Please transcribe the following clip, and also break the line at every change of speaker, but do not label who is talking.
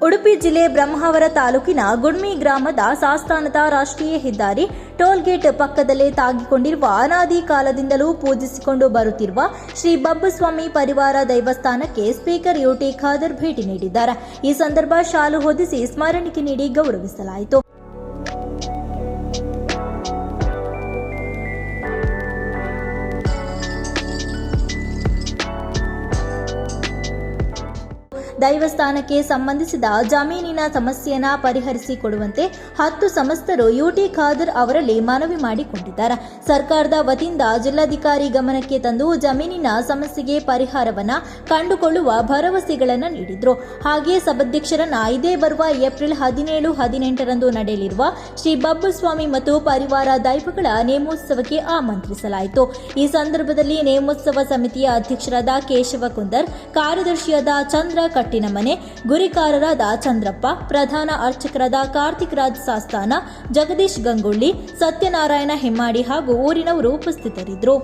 ಉಡುಪಿ ಜಿಲ್ಲೆ ಬ್ರಹ್ಮಾವರ ತಾಲೂಕಿನ ಗುಣ್ಮಿ ಗ್ರಾಮದ ಸಾಸ್ತಾನದ ರಾಷ್ಟ್ರೀಯ ಹೆದ್ದಾರಿ ಟೋಲ್ಗೇಟ್ ಪಕ್ಕದಲ್ಲೇ ತಾಗಿಕೊಂಡಿರುವ ಅನಾದಿ ಕಾಲದಿಂದಲೂ ಪೂಜಿಸಿಕೊಂಡು ಬರುತ್ತಿರುವ ಶ್ರೀ ಬಬ್ಬಸ್ವಾಮಿ ಪರಿವಾರ ದೈವಸ್ಥಾನಕ್ಕೆ ಸ್ಪೀಕರ್ ಯುಟಿ ಖಾದರ್ ಭೇಟಿ ನೀಡಿದ್ದಾರೆ. ಈ ಸಂದರ್ಭ ಶಾಲು ಹೊದಿಸಿ ಸ್ಮರಣಿಕೆ ನೀಡಿ ಗೌರವಿಸಲಾಯಿತು. ದೈವಸ್ಥಾನಕ್ಕೆ ಸಂಬಂಧಿಸಿದ ಜಮೀನಿನ ಸಮಸ್ಯೆಯನ್ನು ಪರಿಹರಿಸಿಕೊಡುವಂತೆ 10 ಸಂಸ್ಥರು ಯುಟಿ ಖಾದರ್ ಅವರಲ್ಲಿ ಮನವಿ ಮಾಡಿಕೊಂಡಿದ್ದಾರೆ. ಸರ್ಕಾರದ ವತಿಯಿಂದ ಜಿಲ್ಲಾಧಿಕಾರಿ ಗಮನಕ್ಕೆ ತಂದು ಜಮೀನಿನ ಸಮಸ್ಯೆಗೆ ಪರಿಹಾರವನ್ನು ಕಂಡುಕೊಳ್ಳುವ ಭರವಸೆಗಳನ್ನು ನೀಡಿದರು. ಹಾಗೆಯೇ ಸಭಾಧ್ಯಕ್ಷರನ್ನ ಇದೇ ಬರುವ ಏಪ್ರಿಲ್ 17, 18ರಂದು ನಡೆಯಲಿರುವ ಶ್ರೀ ಬಬ್ಬಸ್ವಾಮಿ ಮತ್ತು ಪರಿವಾರ ದೈವಗಳ ನೇಮೋತ್ಸವಕ್ಕೆ ಆಮಂತ್ರಿಸಲಾಯಿತು. ಈ ಸಂದರ್ಭದಲ್ಲಿ ನೇಮೋತ್ಸವ ಸಮಿತಿಯ ಅಧ್ಯಕ್ಷರಾದ ಕೇಶವ ಕುಂದರ್, ಕಾರ್ಯದರ್ಶಿಯಾದ ಚಂದ್ರ ಕಟ್ಟಿನಮನೆ, ಗುರಿಕಾರರಾದ ಚಂದ್ರಪ್ಪ, ಪ್ರಧಾನ ಅರ್ಚಕರಾದ ಕಾರ್ತಿಕ್ ರಾಜ್ ಸಾಸ್ತಾನ, ಜಗದೀಶ್ ಗಂಗೊಳ್ಳಿ, ಸತ್ಯನಾರಾಯಣ ಹೆಮ್ಮಾಡಿ ಹಾಗೂ ಊರಿನವರು ಉಪಸ್ಥಿತರಿದ್ದರು.